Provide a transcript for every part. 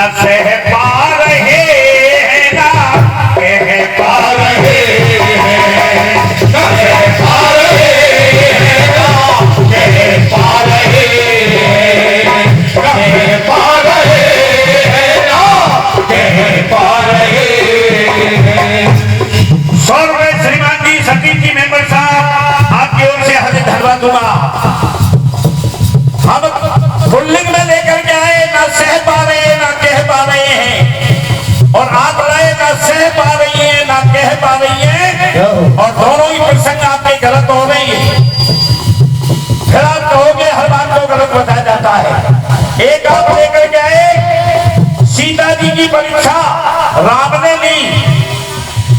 न सह पा रहे हैं ना कह पा रहे हैं, न सह पा रहे हैं ना कह पा रहे हैं, कह पा रहे हैं ना कह पा रहे हैं। स्वर्ग श्रीमान जी सतीश जी मेंबर साहब आपकी ओर से हाजिर धन्यवाद दूंगा। हम पुल्लिंग में लेकर के आए, ना सह पा रहे ना कह पा रहे हैं, और आप लाए ना सह पा रही है ना कह पा रही है, और दोनों ही प्रसंग आपके गलत हो रही है। फिर आप कहोगे हर बात को गलत बताया जाता है। एक आप लेकर के आए सीता जी की परीक्षा राम ने ली,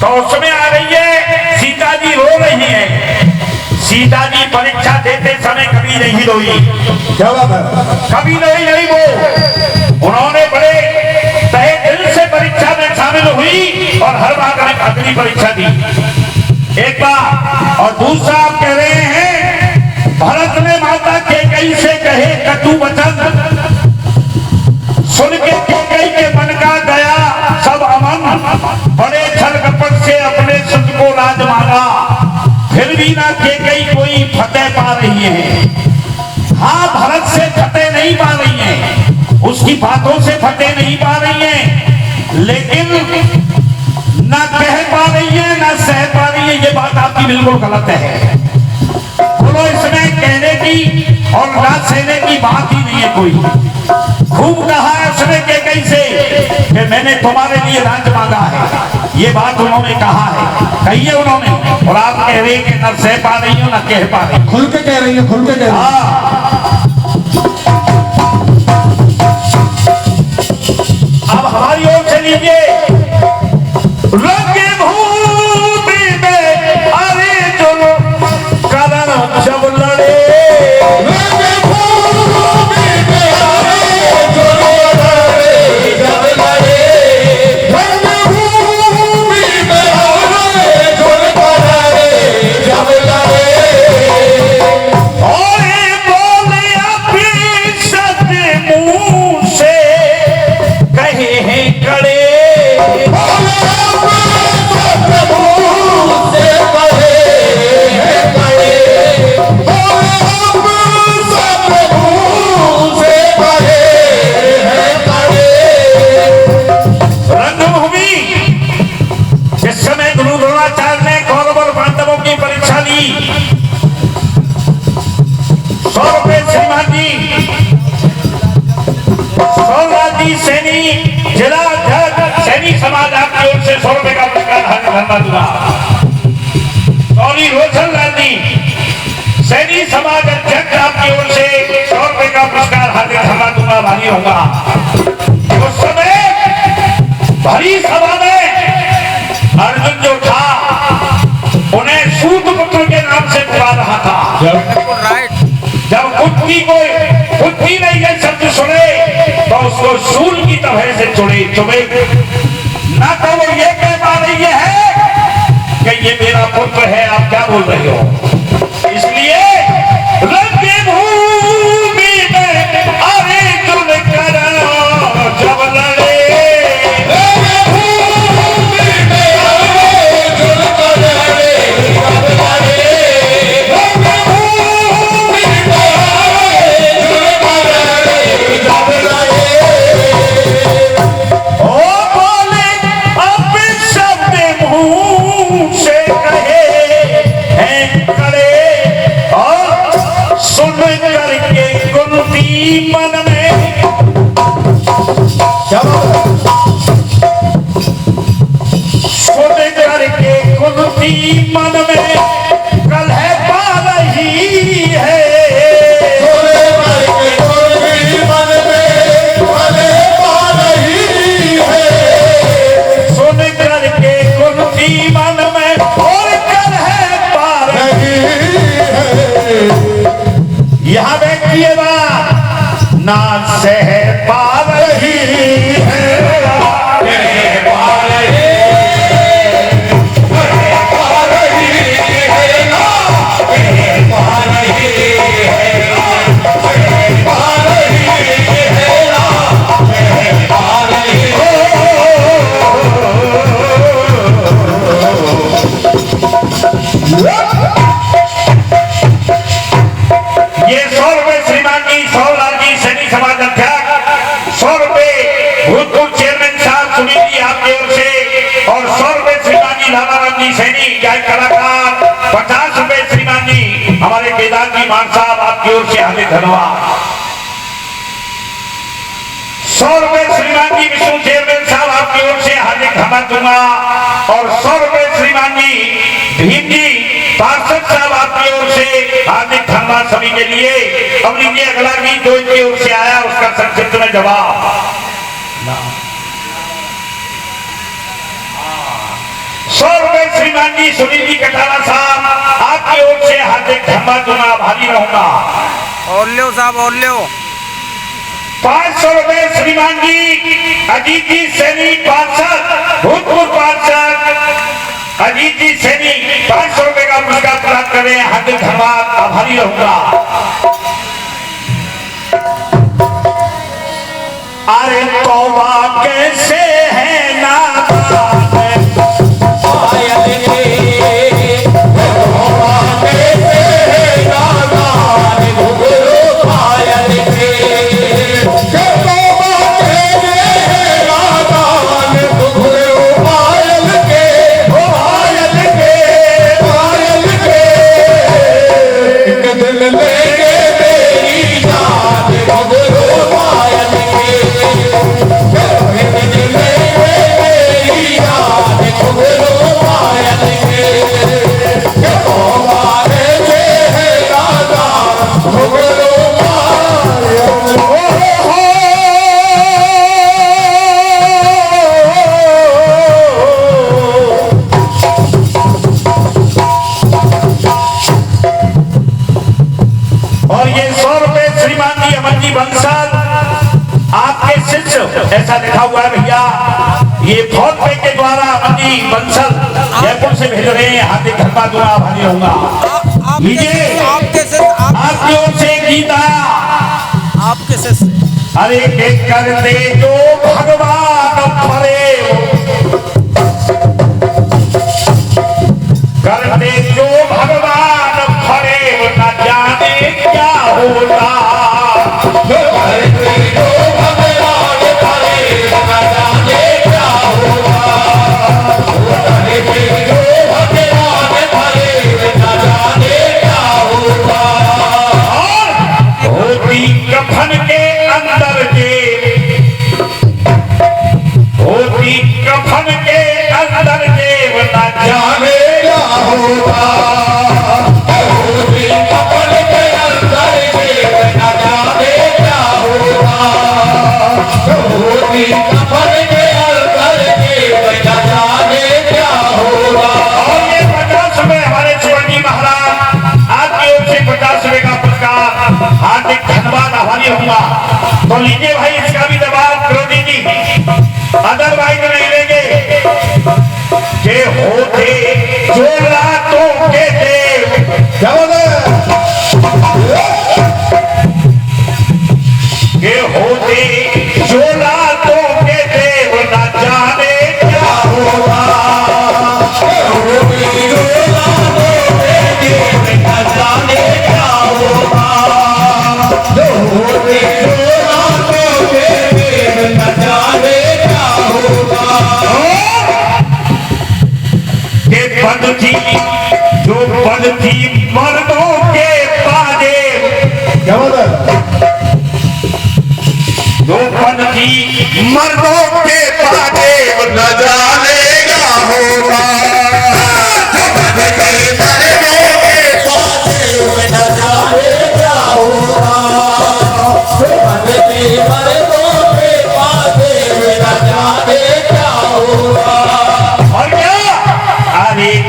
तो उसमें आ रही है सीता जी रो रही है। सीता जी परीक्षा देते समय कभी नहीं रोई, क्या बात है? कभी नहीं वो उन्होंने बड़े तहे दिल से परीक्षा में शामिल हुई और हर बार अगली परीक्षा दी एक बार। और दूसरा आप कह रहे हैं भरत ने माता कैकेयी से कहे कटु वचन, सुन के कैकेयी के मन का गया सब अमन, बड़े छल कपट से अपने सुध को राज मांगा, फिर भी ना कैकेयी कोई फतेह पा रही है। हाँ, भरत से फतेह नहीं पा रही है, उसकी बातों से फतेह नहीं पा रही है, लेकिन ना कह पा रही है ना सह पा रही है। ये बात आपकी बिल्कुल गलत है। बोलो, इसमें कहने की और ना सहने की बात ही नहीं है कोई। खूब कहा है उसने कैकेयी से कि मैंने तुम्हारे लिए राज मांगा है, ये बात उन्होंने कहा है, कही है उन्होंने, और आप कह रहे हैं कि ना सह पा रही हो ना कह पा रही। खुल के कह रही है, खुल के कह रही है। हाँ, अब हमारी ओर से लीजिए। रंगे भूमि में अरे जो करण जब लड़े, रंगे भूमि में अरे जो लड़े जब लड़े, रंगे भूमि में अरे जो लड़े जब लड़े, और बोले अपने सत्य मुंह से कहे हैं कड़े, रंगभूमि जिस समय गुरु द्रोणाचार्य ने कौरव और पांडवों की परीक्षा ली, 100 रुपए श्रीमान जी सोमराजी सैनी जिला सैनिक समाज आपकी ओर से 100 रुपए का पुरस्कार धन्यवाद दूंगा। रोशन लाल जी सैनी समाज अध्यक्ष आपकी ओर से 100 रुपए का पुरस्कार हार्दिक धन्यवाद दूंगा। भारी होगा उस समय भरी सभा में अर्जुन जो था उन्हें सूतपुत्र के नाम से पुकार रहा था। जब बुद्धि में ये शब्द सुने तो उसको शूल की तरह से चुभे ना, तो वो ये कह पा रही है कि ये मेरा पुत्र है, आप क्या बोल रहे हो। इसलिए रंगे भूमि में अरे जुल कर जब लड़े, रंगे भूमि में अरे जुल कर जब लड़े, रंगे भूमि में अरे जुल कर जब लड़े, ओ बोले अब शब्द मुंह से कहे हैं कड़े, और सुन करके कुंती मन में सुन करके कुंती मन में कलह पा रही है, सुन करके कुंती मन में कलह पा रही है, सुन करके कुंती मन में और कलह पा रही है। यहाँ देखिएगा ना सह पा रही है, कह पा रही है, ना कह पा रही है, कह पा रही है, ना कह पा रही जी सैनी गायक कलाकार 50 रुपए श्रीमान जी हमारे केदार जी मान साहब आपकी ओर से हार्दिक धन्यवाद। 100 रुपए श्रीमान जी विष्णु चेयरमैन साहब आपकी ओर से हार्दिक धन्यवाद दूंगा। और 100 रुपए श्रीमान जी भीम जी पार्षद साहब आपकी ओर से हार्दिक धन्यवाद सभी के लिए। अब लीजिए अगला गीत जो इनकी ओर से आया उसका संक्षिप्त में जवाब। 100 रुपए श्रीमान जी सुनील जी कटारा साहब आपकी ओर से हार्दिक धन्यवाद दूंगा, भारी रहूंगा। और लो साहब और लो। 500 रुपए श्रीमान जी अजीत जी सैनी पार्षद भूतपूर्व पार्षद अजीत जी सैनी 500 रुपए का पुरस्कार प्राप्त कर रहे हैं, हार्दिक धन्यवाद, आभारी रहूंगा। अरे तौबा कैसे है नादान ऐसा लिखा हुआ है भैया, ये फोन पे के द्वारा अमनजी बंसल जयपुर से भेज रहे हैं, हार्दिक धन्यवाद दूंगा, भारी रहूंगा। लीजिए आपकी ओर से गीत आया आपके से अरे के कर दे जो भगवान परे कर दे जो भगवान परे न जाने क्या होता। कफन के अंदर जेब न जाने क्या होता। कफन के अंदर जेब न जाने क्या होता। कफन के अंदर जेब न जाने क्या होता। और ये 50 रुपए हमारे शिवाजी महाराज आपकी ओर से 50 रुपए का पुरस्कार, हार्दिक धन्यवाद, आभारी होऊंगा। तो लीजिए भाई इसका भी जवाब विरोधी जी, अदरवाइज नहीं लेंगे। के होते जो रातों के देव क्या बोले के होते जो रातों के देव न जाने क्या होगा। जो पद थी मर्दों के पाजे क्या बोला, जो पद थी मर्दों के पाजे न जानेगा होगा।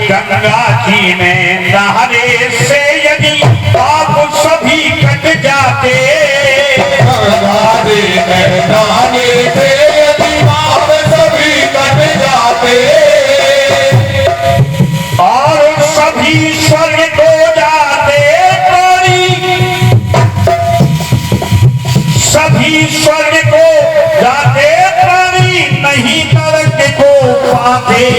गंगा जी में नहाने से यदि आप सभी कट जाते, गंगा जी में नहाने से यदि आप सभी कट जाते और सभी स्वर्ग को जाते प्राणी, सभी स्वर्ग को जाते प्राणी नहीं नरक को पाते।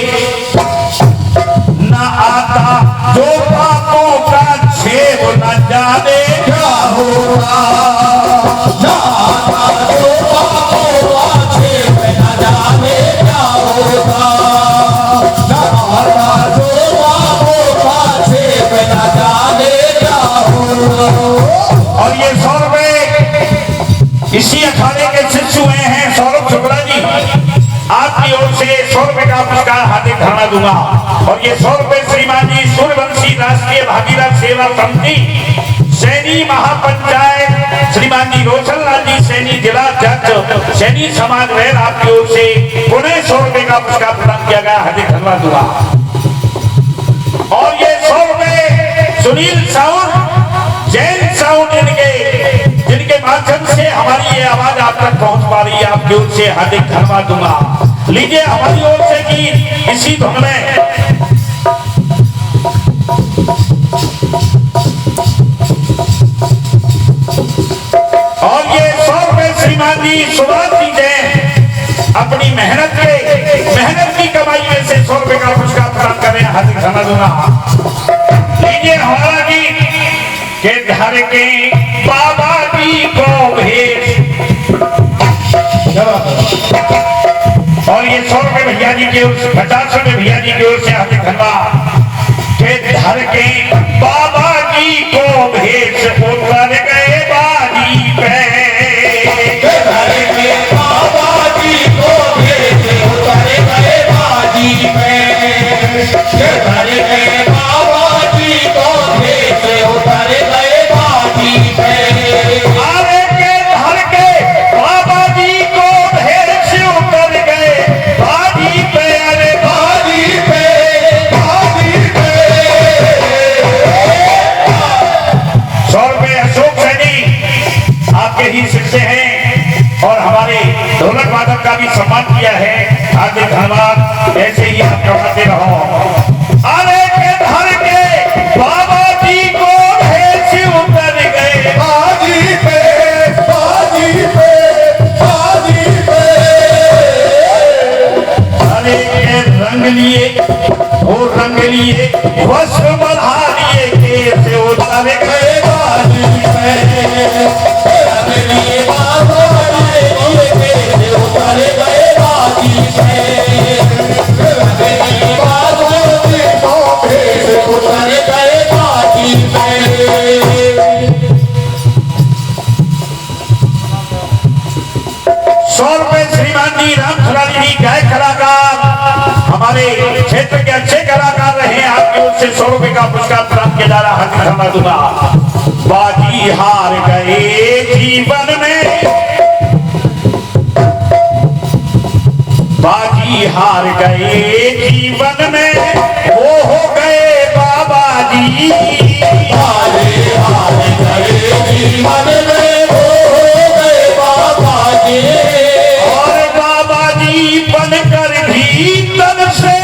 आता जो पापों का छेद न जाने क्या होगा। न आता जो पापों का छेद न जाने क्या होगा। न आता जो हार्दिक धन्यवाद दूंगा। और ये 100 रुपए श्रीमान जी सूर्यवंशी राष्ट्रीय भागीरथ सेवा समिति सैनी महापंचायत श्रीमान जी रोशन लाल जी सैनी जिला अध्यक्ष सैनी समाज वैर आपकी ओर से पुनः 100 रुपए का पुरस्कार प्रदान किया गया। हार्दिक धन्यवाद दूंगा। और ये 100 रुपए सुनील साउंड जैन साउंड जिनके माध्यम से हमारी ये आवाज आप तक पहुंच पा रही है, आपकी ओर से हार्दिक धन्यवाद दूंगा। लीजिए हमारी ओर से गीत इसी धुन में। और ये 100 रुपए श्रीमान जी सुभाष जी जैन अपनी मेहनत की कमाई में से 100 रुपए का पुरस्कार प्रदान कर रहे हैं। हार्दिक धन्यवाद दूंगा। लीजिए हमारा गीत के घर के बाबा जी को भेज। और ये 100 रुपए भैया जी की ओर से 50 रुपए भैया जी की ओर से हार्दिक धन्यवाद। के घर के बाबा जी को भेज उतर गए बाजी पे। घर के बाबा जी को भेज उतर गए बाजी पे। घर के बाबा जी को भेज उतर गए बाजी पे। अरे के घर के बाबा जी को भेज उतर गए बाजी पे। अरे बाजी पे बाजी पे। 100 रुपए अशोक सैनी आपके ही शिष्य हैं और हमारे ढोलक वादक का भी सम्मान किया है। हार्दिक धन्यवाद। ऐसे ही आप करवाते रहो। अरे के घर के बाबा जी को भेज उतर गए बाजी पे बाजी पे बाजी पे। अरे के रंग लिए वो रंग लिए वस्त्र बढ़ा लिए कैसे उतर गए बाजी पे। घर के बाबा जी के उतर गए बाजी पे। घर के बाबा जी को भेज उतर गए बाजी पे। 100 रुपए श्रीमान जी राम खिलाड़ी जी गायक कलाकार हमारे क्षेत्र के अच्छे कलाकार रहे हैं। आपकी ओर से 100 रुपए का पुरस्कार प्रदान किया जा रहा है। हार्दिक धन्यवाद दूंगा। बाजी हार गए जीवन में, बाजी हार गए जीवन में वो हो गए बाबा जी। बाजी हार गए जीवन में वो हो गए बाबा जी। और बाबा जी बनकर भीतर से।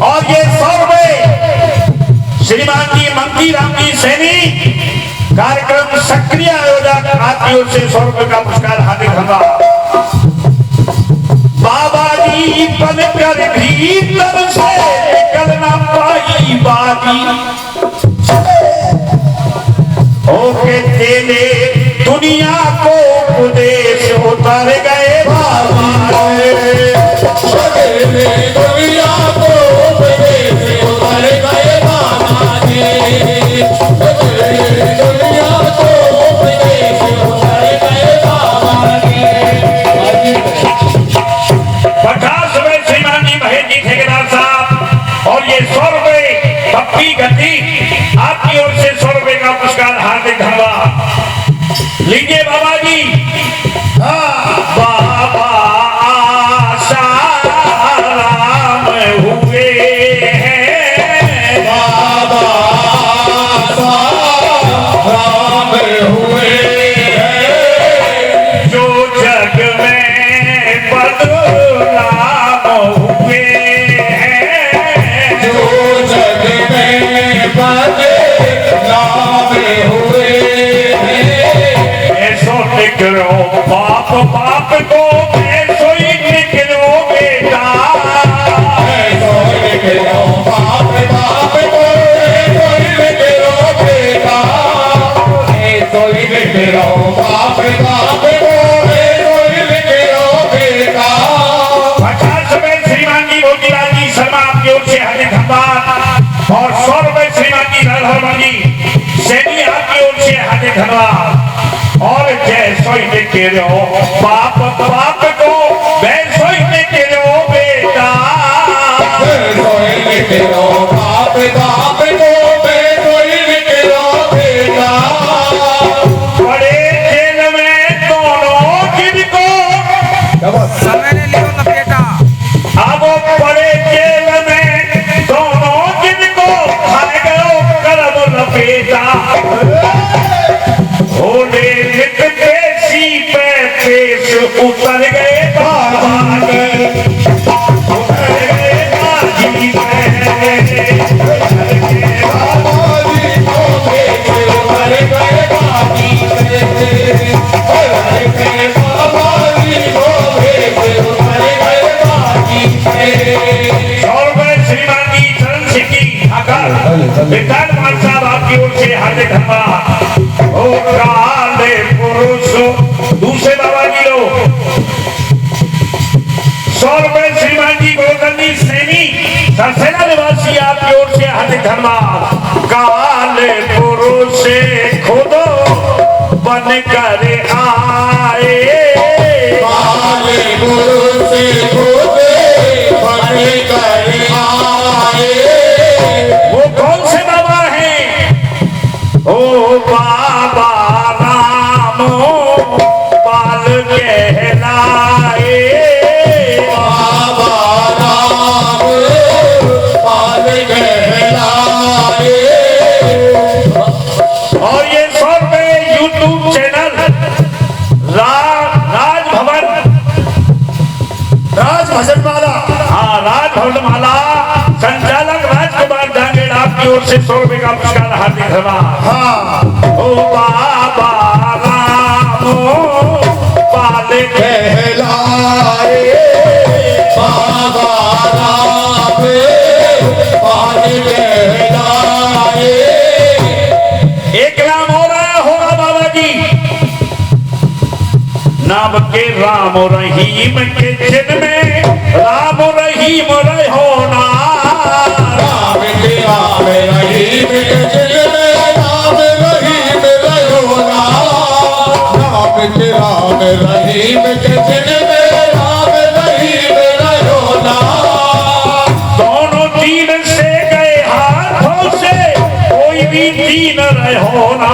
और ये 100 रुपए श्रीमान जी मंकी राम जी सैनी कार्यक्रम सक्रिय आयोजक आपकी ओर से 100 रुपए का पुरस्कार। हार्दिक धन्यवाद। बाबा जी बनकर भीतर से निकल ना पाई बाजी। ओके तेरे दुनिया को उपदेश उतर गए बाबा। दुनिया को उपदेश उतर गए बाबा जी। दुनिया को उपदेश उतर गए बाबा जी। 50 रुपए श्रीमान जी महेश जी ठेकेदार साहब। और ये 100 रुपए पप्पी गति आपकी ओर से 100 रुपए का पुरस्कार। हार्दिक धन्यवाद। लीजिए बाबा जी। बाबा आसाराम हुए हैं। बाबा राम हुए हैं। जो जग में बदलाव हुए हैं। जो जग में बदलाव हुए हैं। ऐसो निकलो बाप बाप को ऐसो ही निकलो बेटा। ऐसो निकलो बाप बाप को ऐसो ही निकलो बेटा। ऐसो ही निकलो बाप बाप को ऐसो ही निकलो बेटा। 50 रुपए श्रीमान जी मोतीलाल जी शर्मा आपकी ओर से हार्दिक धन्यवाद। और 100 रुपए श्रीमान जी राधा जी सैनी आपकी ओर से हार्दिक धन्यवाद। और जैसो ही निकलो बाप बाप को वैसो विकास मान साहब आपकी ओर से हार्दिक धन्यवाद। ओ काले पुरुष दूसरे बाबा जी लो 100 रुपए श्रीमान जी गोवर्धन सैनी सरसेना निवासी आपकी ओर से हार्दिक धन्यवाद। काले पुरुष खुदो बन कर आए, काले पुरुष खुदे बन कर आए। वो कौन से बाबा हैं? ओ बाबा राम पाल कहलाए, बाबा राम पाल कहलाए। और ये 100 रुपए यूट्यूब चैनल राजभजनमाला, हाँ राजभवनमाला संचालक राजकुमार डांगेड़ आपकी ओर से 100 रुपए का पुरस्कार हार्दिक धन्यवाद। हाँ ओ बाबा राम पाल कहलाए, बाबा राम पाल कहलाए। एक नाम हो रहा होगा बाबा जी, नाम के राम रहीम के जिनमें राम रहीम रहो ना, राम के राम रहीम के जिनमें राम रहीम रहो ना, राम के राम रहीम के जिनमें राम रहीम रहो ना। दोनों दीन से गए हाथों से कोई भी दीन रहो ना,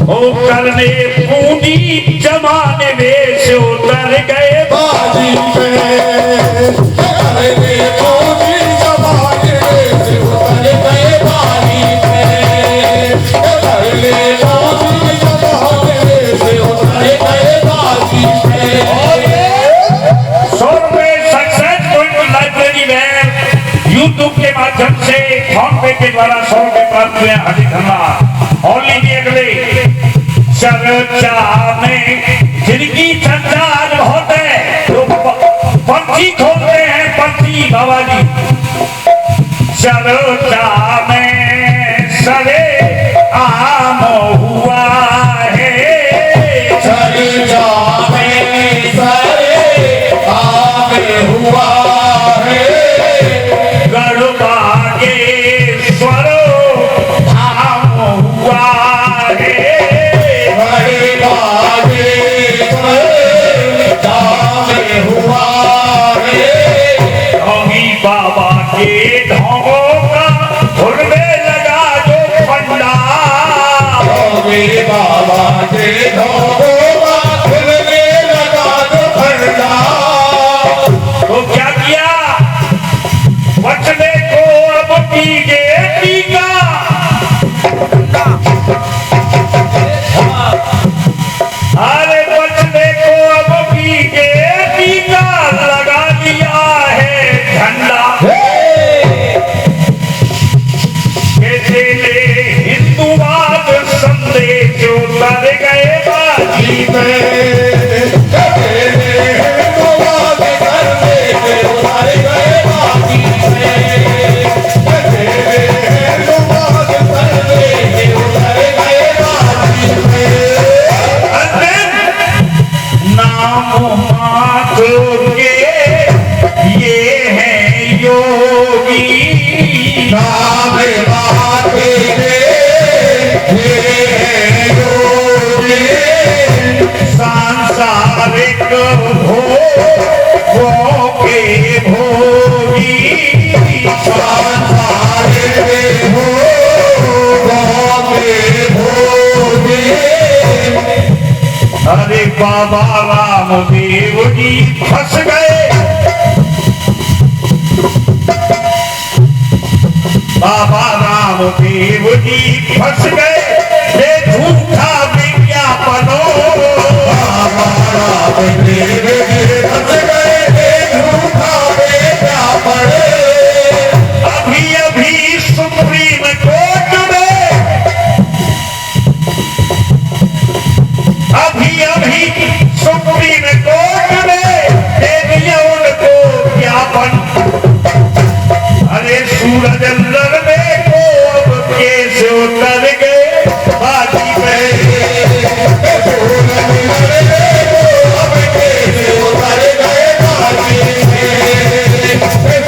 ओ करने पूंजी जमाने वेश उतर गए बाजी पे करने पूजी जमाने से उतर गए बाजी पे, करने पूजी जमाने से उतर गए बाजी पे। 100 रुपए सक्सेस पॉइंट लाइब्रेरी में यूट्यूब के माध्यम से फोन पे के द्वारा 100 रुपए प्राप्त हुए, हार्दिक धन्यवाद। और लीजिए अगले चर्चा में जिनकी चर्चा आज बहुत है, जो पर्ची खोलते हैं पर्ची बाबा जी, चर्चा में सरे आम हुआ है, चर्चा में सरे आम हुआ है, गढ़बागे स्वरो धाम हुआ है, बड़े बागे पर दाम हुआ है। ढोंगी बाबा के ढोंगों का खुरबे लगा जो फंडा, मेरे बाबा के ढोंगों का खुलने लगा तो फंडा। तो क्या किया? बचने को अब पीजे टीका, अरे बचने को अब पीजे टीका लगा दिया है झंडा, के चले हिंदुवाद संदेश उतर गए बाजी में तेरे हिंदुवाद करने से उतर गए बाजी में, तेरे हिंदुवाद करने से उतर गए बाजी में। नाम माथो के ये है योगी, नाम बाटे ये है योगी, सांसारिक भोगों के भोगी, संसार के भोगों के भोगी। अरे बाबा रामदेव जी फंस गए, बाबा रामदेव जी फंस गए, ये झूठा विज्ञापनों, बाबा रामदेव जी फंस गए, ये झूठा विज्ञापन। अभी अभी सुप्रीम कोर्ट में, अभी अभी सुप्रीम कोर्ट में दे दिया उनको ज्ञापन, अरे सूरज अंदर में रे